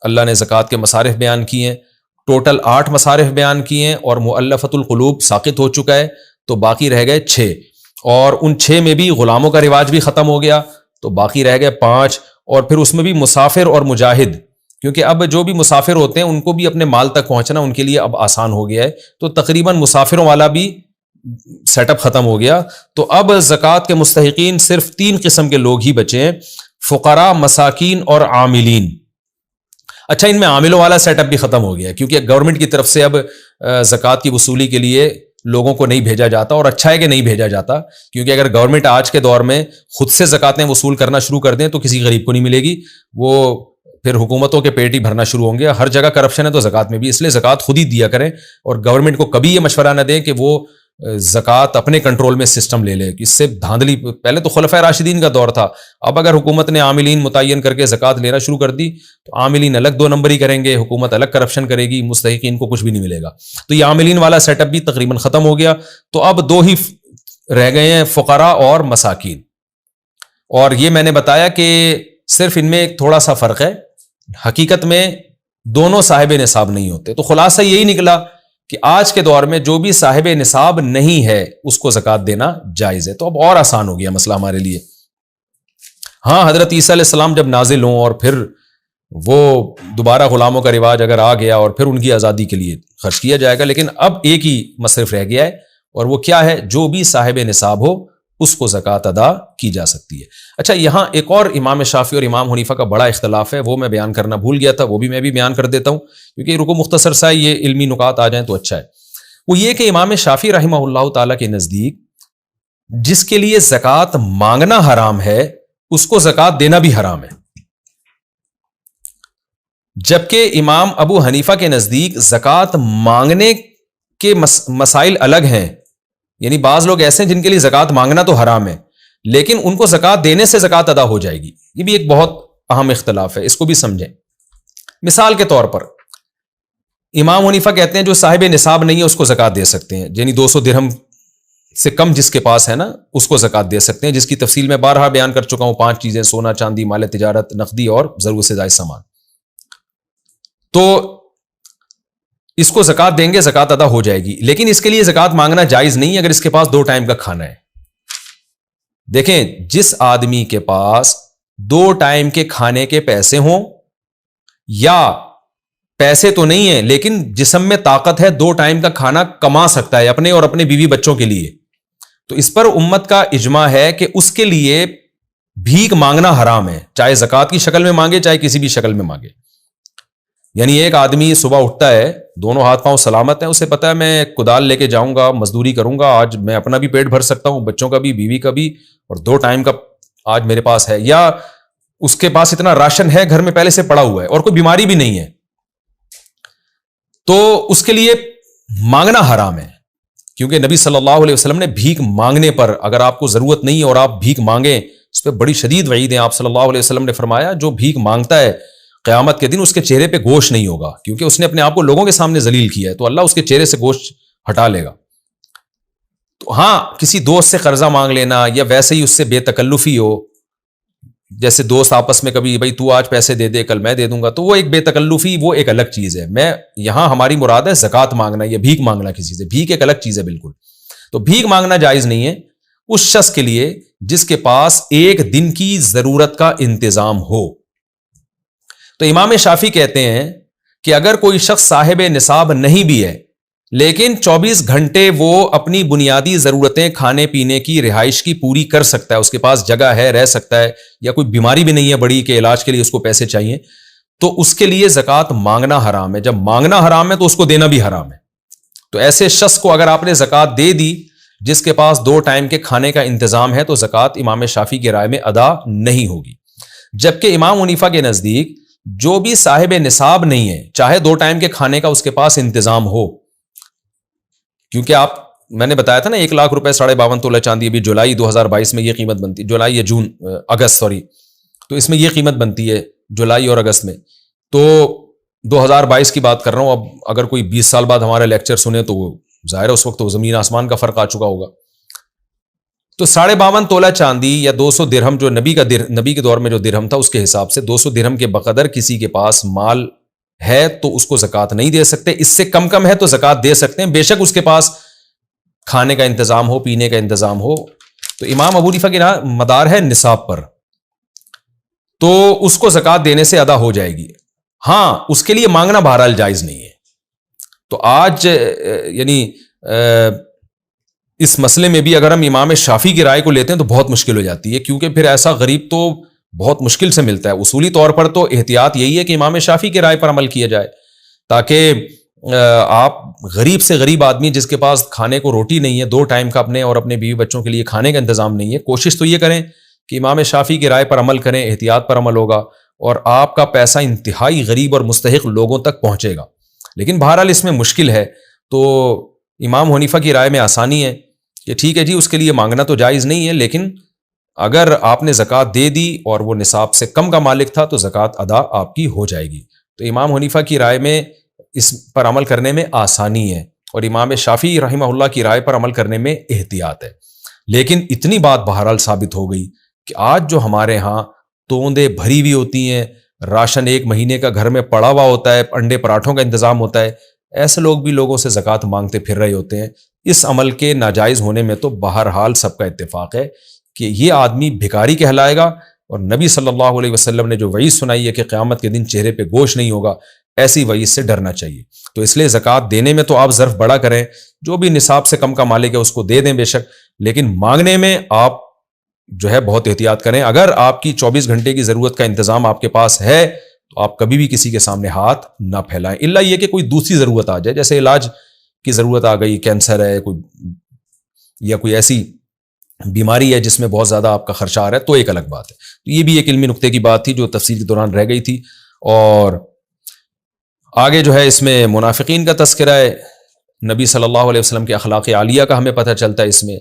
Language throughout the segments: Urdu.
اللہ نے زکوٰۃ کے مصارف بیان کیے ہیں، ٹوٹل 8 مصارف بیان کیے ہیں، اور مؤلفۃ القلوب ساقط ہو چکا ہے، تو باقی رہ گئے 6، اور ان 6 میں بھی غلاموں کا رواج بھی ختم ہو گیا، تو باقی رہ گئے 5، اور پھر اس میں بھی مسافر اور مجاہد، کیونکہ اب جو بھی مسافر ہوتے ہیں ان کو بھی اپنے مال تک پہنچنا ان کے لیے اب آسان ہو گیا ہے، تو تقریباً مسافروں والا بھی سیٹ اپ ختم ہو گیا۔ تو اب زکوٰۃ کے مستحقین صرف 3 قسم کے لوگ ہی بچے ہیں، فقراء، مساکین اور عاملین۔ اچھا، ان میں عاملوں والا سیٹ اپ بھی ختم ہو گیا ہے، کیونکہ گورنمنٹ کی طرف سے اب زکوٰۃ کی وصولی کے لیے لوگوں کو نہیں بھیجا جاتا، اور اچھا ہے کہ نہیں بھیجا جاتا، کیونکہ اگر گورنمنٹ آج کے دور میں خود سے زکوٰۃیں وصول کرنا شروع کر دیں تو کسی غریب کو نہیں ملے گی، وہ پھر حکومتوں کے پیٹ ہی بھرنا شروع ہوں گے۔ ہر جگہ کرپشن ہے تو زکوٰۃ میں بھی، اس لیے زکوٰۃ خود ہی دیا کریں، اور گورنمنٹ کو کبھی یہ مشورہ نہ دیں کہ وہ زکوٰۃ اپنے کنٹرول میں سسٹم لے لے، اس سے دھاندلی، پہلے تو خلفائے راشدین کا دور تھا، اب اگر حکومت نے عاملین متعین کر کے زکوٰۃ لینا شروع کر دی تو عاملین الگ 2 نمبری کریں گے، حکومت الگ کرپشن کرے گی، مستحقین کو کچھ بھی نہیں ملے گا۔ تو یہ عاملین والا سیٹ اپ بھی تقریباً ختم ہو گیا، تو اب 2 ہی رہ گئے ہیں، فقراء اور مساکین۔ اور یہ میں نے بتایا کہ صرف ان میں ایک تھوڑا سا فرق ہے، حقیقت میں دونوں صاحب نصاب نہیں ہوتے۔ تو خلاصہ یہی نکلا کہ آج کے دور میں جو بھی صاحب نصاب نہیں ہے اس کو زکوٰۃ دینا جائز ہے، تو اب اور آسان ہو گیا مسئلہ ہمارے لیے۔ ہاں، حضرت عیسیٰ علیہ السلام جب نازل ہوں اور پھر وہ دوبارہ غلاموں کا رواج اگر آ گیا اور پھر ان کی آزادی کے لیے خرچ کیا جائے گا، لیکن اب ایک ہی مصرف رہ گیا ہے، اور وہ کیا ہے؟ جو بھی صاحب نصاب ہو اس کو زکوٰۃ ادا کی جا سکتی ہے۔ اچھا، یہاں ایک اور امام شافعی اور امام حنیفہ کا بڑا اختلاف ہے، وہ میں بیان کرنا بھول گیا تھا، وہ بھی میں بھی بیان کر دیتا ہوں، کیونکہ رکو مختصر سا یہ علمی نکات آ جائیں تو اچھا ہے۔ وہ یہ کہ امام شافعی رحمہ اللہ تعالیٰ کے نزدیک جس کے لیے زکوٰۃ مانگنا حرام ہے اس کو زکوٰۃ دینا بھی حرام ہے، جبکہ امام ابو حنیفہ کے نزدیک زکوٰۃ مانگنے کے مسائل الگ ہیں، یعنی بعض لوگ ایسے ہیں جن کے لیے زکوٰۃ مانگنا تو حرام ہے، لیکن ان کو زکوٰۃ دینے سے زکوٰۃ ادا ہو جائے گی۔ یہ بھی ایک بہت اہم اختلاف ہے، اس کو بھی سمجھیں۔ مثال کے طور پر امام حنیفہ کہتے ہیں جو صاحب نصاب نہیں ہے اس کو زکوٰۃ دے سکتے ہیں، یعنی 200 درہم سے کم جس کے پاس ہے نا اس کو زکوٰۃ دے سکتے ہیں، جس کی تفصیل میں بارہا بیان کر چکا ہوں، 5 چیزیں: سونا، چاندی، مال تجارت، نقدی اور ضرورت سے زائد سامان۔ تو اس کو زکوٰۃ دیں گے، زکوٰۃ ادا ہو جائے گی، لیکن اس کے لیے زکوٰۃ مانگنا جائز نہیں اگر اس کے پاس 2 ٹائم کا کھانا ہے۔ دیکھیں، جس آدمی کے پاس 2 ٹائم کے کھانے کے پیسے ہوں، یا پیسے تو نہیں ہیں لیکن جسم میں طاقت ہے، 2 ٹائم کا کھانا کما سکتا ہے اپنے اور اپنے بیوی بچوں کے لیے، تو اس پر امت کا اجماع ہے کہ اس کے لیے بھیک مانگنا حرام ہے، چاہے زکوٰۃ کی شکل میں مانگے چاہے کسی بھی شکل میں مانگے۔ یعنی ایک آدمی صبح اٹھتا ہے، دونوں ہاتھ پاؤں سلامت ہیں، اسے پتا ہے میں کدال لے کے جاؤں گا، مزدوری کروں گا، آج میں اپنا بھی پیٹ بھر سکتا ہوں، بچوں کا بھی، بیوی کا بھی، اور 2 ٹائم کا آج میرے پاس ہے، یا اس کے پاس اتنا راشن ہے گھر میں پہلے سے پڑا ہوا ہے اور کوئی بیماری بھی نہیں ہے، تو اس کے لیے مانگنا حرام ہے، کیونکہ نبی صلی اللہ علیہ وسلم نے بھیک مانگنے پر، اگر آپ کو ضرورت نہیں ہے اور آپ بھیک مانگیں، اس پہ بڑی شدید وعید ہے۔ آپ صلی اللہ علیہ وسلم نے فرمایا جو بھیک مانگتا ہے قیامت کے دن اس کے چہرے پہ گوشت نہیں ہوگا، کیونکہ اس نے اپنے آپ کو لوگوں کے سامنے ذلیل کیا ہے، تو اللہ اس کے چہرے سے گوشت ہٹا لے گا۔ تو ہاں، کسی دوست سے قرضہ مانگ لینا یا ویسے ہی اس سے بے تکلفی ہو، جیسے دوست آپس میں کبھی بھائی تو آج پیسے دے دے کل میں دے دوں گا، تو وہ ایک بے تکلفی، وہ ایک الگ چیز ہے۔ میں یہاں ہماری مراد ہے زکوٰۃ مانگنا یا بھیک مانگنا کسی سے، بھیک ایک الگ چیز ہے بالکل۔ تو بھیک مانگنا جائز نہیں ہے اس شخص کے لیے جس کے پاس 1 دن کی ضرورت کا انتظام ہو۔ تو امام شافعی کہتے ہیں کہ اگر کوئی شخص صاحب نصاب نہیں بھی ہے لیکن 24 گھنٹے وہ اپنی بنیادی ضرورتیں کھانے پینے کی، رہائش کی پوری کر سکتا ہے، اس کے پاس جگہ ہے، رہ سکتا ہے، یا کوئی بیماری بھی نہیں ہے بڑی کہ علاج کے لیے اس کو پیسے چاہیے، تو اس کے لیے زکوٰۃ مانگنا حرام ہے۔ جب مانگنا حرام ہے تو اس کو دینا بھی حرام ہے۔ تو ایسے شخص کو اگر آپ نے زکوٰۃ دے دی جس کے پاس 2 ٹائم کے کھانے کا انتظام ہے، تو زکوٰۃ امام شافعی کی رائے میں ادا نہیں ہوگی، جبکہ امام حنیفہ کے نزدیک جو بھی صاحب نصاب نہیں ہے، چاہے 2 ٹائم کے کھانے کا اس کے پاس انتظام ہو، کیونکہ میں نے بتایا تھا نا 1 لاکھ روپے 52.5 تولہ چاندی ابھی جولائی 2022 میں یہ قیمت بنتی، جولائی یا اگست تو اس میں یہ قیمت بنتی ہے جولائی اور اگست میں، تو 2022 کی بات کر رہا ہوں۔ اب اگر کوئی 20 سال بعد ہمارا لیکچر سنے تو وہ ظاہر ہے اس وقت تو زمین آسمان کا فرق آ چکا ہوگا۔ تو 52.5 تولہ چاندی یا 200 درہم جو نبی کے دور میں جو درہم تھا اس کے حساب سے 200 درہم کے بقدر کسی کے پاس مال ہے تو اس کو زکوٰۃ نہیں دے سکتے. اس سے کم ہے تو زکوٰۃ دے سکتے ہیں، بے شک اس کے پاس کھانے کا انتظام ہو، پینے کا انتظام ہو. تو امام ابو حنیفہ کا مدار ہے نصاب پر، تو اس کو زکوٰۃ دینے سے ادا ہو جائے گی. ہاں اس کے لیے مانگنا بہرحال جائز نہیں ہے. تو آج یعنی اس مسئلے میں بھی اگر ہم امام شافعی کی رائے کو لیتے ہیں تو بہت مشکل ہو جاتی ہے، کیونکہ پھر ایسا غریب تو بہت مشکل سے ملتا ہے. اصولی طور پر تو احتیاط یہی ہے کہ امام شافعی کی رائے پر عمل کیا جائے، تاکہ آپ غریب سے غریب آدمی جس کے پاس کھانے کو روٹی نہیں ہے، 2 ٹائم کا اپنے اور اپنے بیوی بچوں کے لیے کھانے کا انتظام نہیں ہے، کوشش تو یہ کریں کہ امام شافعی کی رائے پر عمل کریں، احتیاط پر عمل ہوگا اور آپ کا پیسہ انتہائی غریب اور مستحق لوگوں تک پہنچے گا. لیکن بہرحال اس میں مشکل ہے، تو امام حنیفہ کی رائے میں آسانی ہے کہ ٹھیک ہے جی اس کے لیے مانگنا تو جائز نہیں ہے، لیکن اگر آپ نے زکوٰۃ دے دی اور وہ نصاب سے کم کا مالک تھا تو زکوٰۃ ادا آپ کی ہو جائے گی. تو امام حنیفہ کی رائے میں اس پر عمل کرنے میں آسانی ہے اور امام شافعی رحمہ اللہ کی رائے پر عمل کرنے میں احتیاط ہے. لیکن اتنی بات بہرحال ثابت ہو گئی کہ آج جو ہمارے ہاں توندیں بھری ہوئی ہوتی ہیں، راشن 1 مہینے کا گھر میں پڑا ہوا ہوتا ہے، انڈے پراٹھوں کا انتظام ہوتا ہے، ایسے لوگ بھی لوگوں سے زکوٰۃ مانگتے پھر رہے ہوتے ہیں. اس عمل کے ناجائز ہونے میں تو بہرحال سب کا اتفاق ہے کہ یہ آدمی بھکاری کہلائے گا. اور نبی صلی اللہ علیہ وسلم نے جو وعید سنائی ہے کہ قیامت کے دن چہرے پہ گوشت نہیں ہوگا، ایسی وعید سے ڈرنا چاہیے. تو اس لیے زکوٰۃ دینے میں تو آپ ظرف بڑا کریں، جو بھی نصاب سے کم کا مالک ہے اس کو دے دیں بے شک، لیکن مانگنے میں آپ جو ہے بہت احتیاط کریں. اگر آپ کی 24 گھنٹے کی ضرورت کا انتظام آپ کے پاس ہے تو آپ کبھی بھی کسی کے سامنے ہاتھ نہ پھیلائیں، الا یہ کہ کوئی دوسری ضرورت آ جائے، جیسے علاج کی ضرورت آ گئی، کینسر ہے کوئی یا کوئی ایسی بیماری ہے جس میں بہت زیادہ آپ کا خرچہ آ رہا ہے، تو ایک الگ بات ہے. تو یہ بھی ایک علمی نقطے کی بات تھی جو تفصیل کے دوران رہ گئی تھی. اور آگے جو ہے اس میں منافقین کا تذکرہ ہے. نبی صلی اللہ علیہ وسلم کے اخلاق عالیہ کا ہمیں پتہ چلتا ہے. اس میں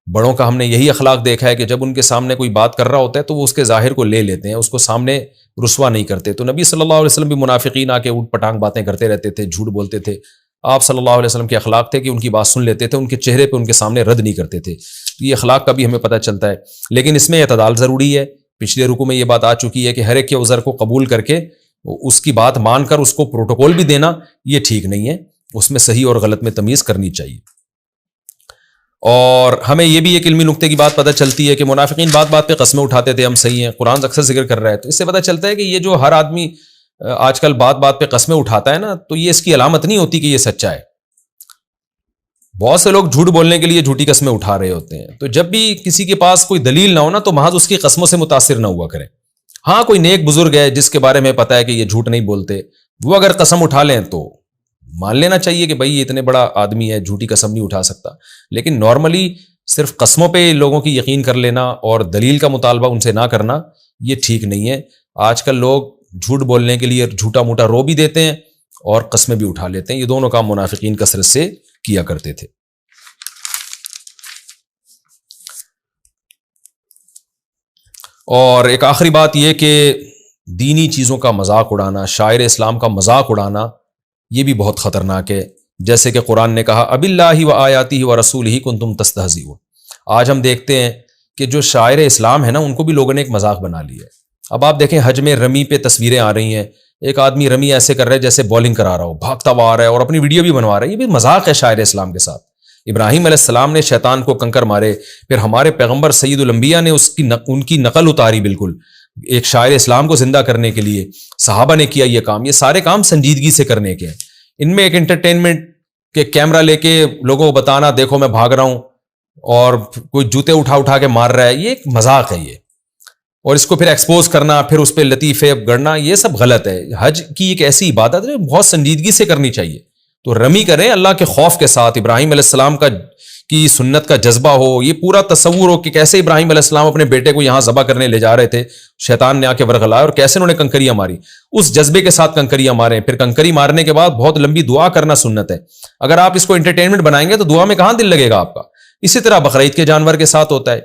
بڑوں کا ہم نے یہی اخلاق دیکھا ہے کہ جب ان کے سامنے کوئی بات کر رہا ہوتا ہے تو وہ اس کے ظاہر کو لے لیتے ہیں، اس کو سامنے رسوا نہیں کرتے. تو نبی صلی اللہ علیہ وسلم بھی منافقین آ کے اوٹ پٹانگ باتیں کرتے رہتے تھے، جھوٹ بولتے تھے. آپ صلی اللہ علیہ وسلم کے اخلاق تھے کہ ان کی بات سن لیتے تھے، ان کے چہرے پہ ان کے سامنے رد نہیں کرتے تھے. یہ اخلاق کا بھی ہمیں پتہ چلتا ہے. لیکن اس میں اعتدال ضروری ہے. پچھلے رکوع میں یہ بات آ چکی ہے کہ ہر ایک کے عذر کو قبول کر کے اس کی بات مان کر اس کو پروٹوکول بھی دینا یہ ٹھیک نہیں ہے. اس میں صحیح اور غلط میں تمیز کرنی چاہیے. اور ہمیں یہ بھی ایک علمی نقطے کی بات پتہ چلتی ہے کہ منافقین بات بات پہ قسمیں اٹھاتے تھے، ہم صحیح ہیں، قرآن اکثر ذکر کر رہا ہے. تو اس سے پتہ چلتا ہے کہ یہ جو ہر آدمی آج کل بات بات پہ قسمیں اٹھاتا ہے نا، تو یہ اس کی علامت نہیں ہوتی کہ یہ سچا ہے. بہت سے لوگ جھوٹ بولنے کے لیے جھوٹی قسمیں اٹھا رہے ہوتے ہیں. تو جب بھی کسی کے پاس کوئی دلیل نہ ہو نا تو محض اس کی قسموں سے متاثر نہ ہوا کریں. ہاں کوئی نیک بزرگ ہے جس کے بارے میں پتہ ہے کہ یہ جھوٹ نہیں بولتے، وہ اگر قسم اٹھا لیں تو مان لینا چاہیے کہ بھائی یہ اتنے بڑا آدمی ہے، جھوٹی قسم نہیں اٹھا سکتا. لیکن نارملی صرف قسموں پہ لوگوں کی یقین کر لینا اور دلیل کا مطالبہ ان سے نہ کرنا یہ ٹھیک نہیں ہے. آج کل لوگ جھوٹ بولنے کے لیے جھوٹا موٹا رو بھی دیتے ہیں اور قسمیں بھی اٹھا لیتے ہیں. یہ دونوں کام منافقین کثرت سے کیا کرتے تھے. اور ایک آخری بات یہ کہ دینی چیزوں کا مذاق اڑانا، شاعر اسلام کا مذاق اڑانا یہ بھی بہت خطرناک ہے. جیسے کہ قرآن نے کہا اب اللہ و آیاتہ و رسولہ کنتم تستہزئون. آج ہم دیکھتے ہیں کہ جو شاعر اسلام ہے نا ان کو بھی لوگوں نے ایک مذاق بنا لیا ہے. اب آپ دیکھیں حج میں رمی پہ تصویریں آ رہی ہیں، ایک آدمی رمی ایسے کر رہا ہے جیسے بولنگ کرا رہا ہو، بھاگتا ہوا آ رہا ہے اور اپنی ویڈیو بھی بنوا رہا ہے. یہ بھی مذاق ہے شاعر اسلام کے ساتھ. ابراہیم علیہ السلام نے شیطان کو کنکر مارے، پھر ہمارے پیغمبر سید الانبیاء نے ان کی نقل اتاری بالکل ایک شاعر اسلام کو زندہ کرنے کے لیے. صحابہ نے کیا یہ کام. یہ سارے کام سنجیدگی سے کرنے کے ہیں. ان میں ایک انٹرٹینمنٹ کے کیمرہ لے کے لوگوں کو بتانا دیکھو میں بھاگ رہا ہوں اور کوئی جوتے اٹھا کے مار رہا ہے، یہ ایک مذاق ہے یہ. اور اس کو پھر ایکسپوز کرنا، پھر اس پہ لطیفے گڑنا، یہ سب غلط ہے. حج کی ایک ایسی عبادت ہے بہت سنجیدگی سے کرنی چاہیے. تو رمی کریں اللہ کے خوف کے ساتھ، ابراہیم علیہ السلام کی سنت کا جذبہ ہو، یہ پورا تصور ہو کہ کیسے ابراہیم علیہ السلام اپنے بیٹے کو یہاں ذبح کرنے لے جا رہے تھے، شیطان نے آ کے ورغلایا اور کیسے انہوں نے کنکریاں ماری. اس جذبے کے ساتھ کنکریاں ماریں. پھر کنکری مارنے کے بعد بہت لمبی دعا کرنا سنت ہے. اگر آپ اس کو انٹرٹینمنٹ بنائیں گے تو دعا میں کہاں دل لگے گا آپ کا. اسی طرح بقرعید کے جانور کے ساتھ ہوتا ہے.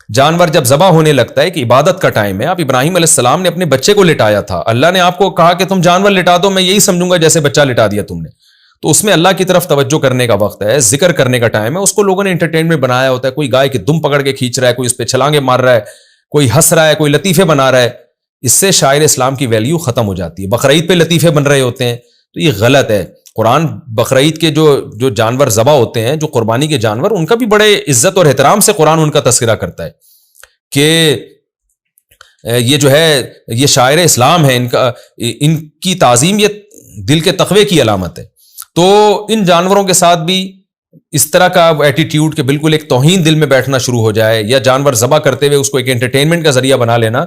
جانور جب ذبح ہونے لگتا ہے کہ عبادت کا ٹائم ہے. آپ ابراہیم علیہ السلام نے اپنے بچے کو لٹایا تھا، اللہ نے آپ کو کہا کہ تم جانور لٹا دو، میں یہی سمجھوں گا جیسے بچہ لٹا دیا تم نے. تو اس میں اللہ کی طرف توجہ کرنے کا وقت ہے, ذکر کرنے کا ٹائم ہے, اس کو لوگوں نے انٹرٹینمنٹ بنایا ہوتا ہے. کوئی گائے کی دم پکڑ کے کھینچ رہا ہے, کوئی اس پہ چھلانگے مار رہا ہے, کوئی ہنس رہا ہے, کوئی لطیفے بنا رہا ہے. اس سے شاعر اسلام کی ویلیو ختم ہو جاتی ہے. بقرعید پہ لطیفے بن رہے ہوتے ہیں, تو یہ غلط ہے. قرآن بقرعید کے جو جانور ذبح ہوتے ہیں, جو قربانی کے جانور, ان کا بھی بڑے عزت اور احترام سے قرآن ان کا تذکرہ کرتا ہے کہ یہ جو ہے یہ شاعر اسلام ہے, ان کی تعظیم یہ دل کے تقوی کی علامت ہے. تو ان جانوروں کے ساتھ بھی اس طرح کا ایٹیٹیوڈ کہ بالکل ایک توہین دل میں بیٹھنا شروع ہو جائے, یا جانور ذبح کرتے ہوئے اس کو ایک انٹرٹینمنٹ کا ذریعہ بنا لینا,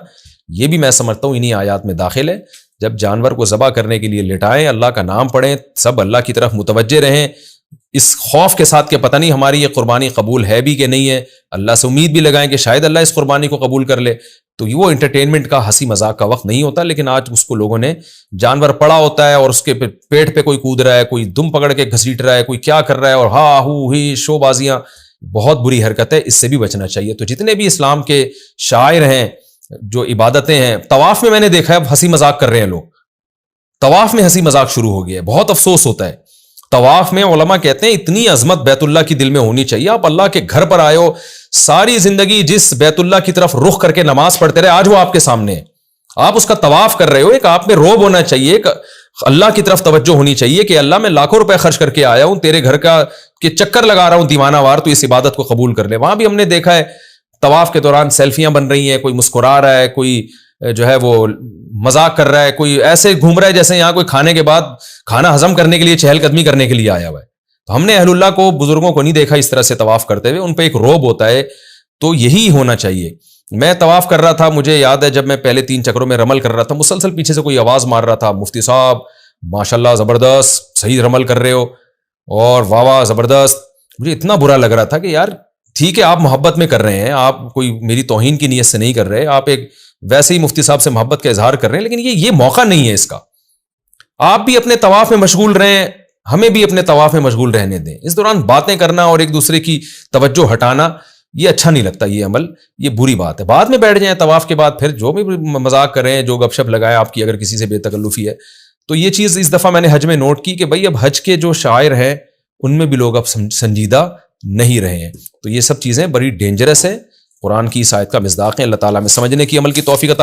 یہ بھی میں سمجھتا ہوں انہی آیات میں داخل ہے. جب جانور کو ذبح کرنے کے لیے لٹائیں, اللہ کا نام پڑھیں, سب اللہ کی طرف متوجہ رہیں, اس خوف کے ساتھ کہ پتہ نہیں ہماری یہ قربانی قبول ہے بھی کہ نہیں ہے, اللہ سے امید بھی لگائیں کہ شاید اللہ اس قربانی کو قبول کر لے. تو وہ انٹرٹینمنٹ کا ہنسی مذاق کا وقت نہیں ہوتا, لیکن آج اس کو لوگوں نے جانور پڑا ہوتا ہے اور اس کے پیٹ پہ کوئی کود رہا ہے, کوئی دم پکڑ کے گھسیٹ رہا ہے, کوئی کیا کر رہا ہے, اور ہا ہو ہی شو بازیاں, بہت بری حرکت ہے, اس سے بھی بچنا چاہیے. تو جتنے بھی اسلام کے شاعر ہیں, جو عبادتیں ہیں, طواف میں میں نے دیکھا ہے اب ہنسی مذاق کر رہے ہیں لوگ, طواف میں ہنسی مذاق شروع ہو گیا ہے. بہت افسوس ہوتا ہے. طواف میں علماء کہتے ہیں اتنی عظمت بیت اللہ کی دل میں ہونی چاہیے. آپ اللہ کے گھر پر آئے ہو, ساری زندگی جس بیت اللہ کی طرف رخ کر کے نماز پڑھتے رہے, آج وہ آپ کے سامنے ہے, آپ اس کا طواف کر رہے ہو. ایک آپ میں روب ہونا چاہیے, ایک اللہ کی طرف توجہ ہونی چاہیے کہ اللہ میں لاکھوں روپے خرچ کر کے آیا ہوں, تیرے گھر کا کہ چکر لگا رہا ہوں دیوانہ وار, تو اس عبادت کو قبول کر لے. وہاں بھی ہم نے دیکھا ہے طواف کے دوران سیلفیاں بن رہی ہیں, کوئی مسکرا رہا ہے, کوئی جو ہے وہ مذاق کر رہا ہے, کوئی ایسے گھوم رہا ہے جیسے یہاں کوئی کھانے کے بعد کھانا ہضم کرنے کے لیے چہل قدمی کرنے کے لیے آیا ہوا ہے. تو ہم نے اہل اللہ کو, بزرگوں کو نہیں دیکھا اس طرح سے طواف کرتے ہوئے, ان پہ ایک روب ہوتا ہے. تو یہی ہونا چاہیے. میں طواف کر رہا تھا, مجھے یاد ہے جب میں پہلے 3 چکروں میں رمل کر رہا تھا, مسلسل پیچھے سے کوئی آواز مار رہا تھا, مفتی صاحب ماشاءاللہ زبردست, صحیح رمل کر رہے ہو, اور واہ واہ زبردست. مجھے اتنا برا لگ رہا تھا کہ یار ٹھیک ہے آپ محبت میں کر رہے ہیں, آپ کوئی میری توہین کی نیت سے نہیں کر رہے, آپ ایک ویسے ہی مفتی صاحب سے محبت کا اظہار کر رہے ہیں, لیکن یہ موقع نہیں ہے اس کا. آپ بھی اپنے طواف میں مشغول رہیں, ہمیں بھی اپنے طواف میں مشغول رہنے دیں. اس دوران باتیں کرنا اور ایک دوسرے کی توجہ ہٹانا یہ اچھا نہیں لگتا, یہ عمل یہ بری بات ہے. بعد میں بیٹھ جائیں طواف کے بعد, پھر جو بھی مذاق کریں, جو گپ شپ لگائیں آپ کی, اگر کسی سے بے تکلفی ہے. تو یہ چیز اس دفعہ میں نے حج میں نوٹ کی کہ بھائی اب حج کے جو شاعر ہیں ان میں بھی لوگ اب سنجیدہ نہیں رہے ہیں. تو یہ سب چیزیں بڑی ڈینجرس ہیں, قرآن کی اس آیت کا مصداق ہے. اللہ تعالیٰ میں سمجھنے کی عمل کی توفیق عطا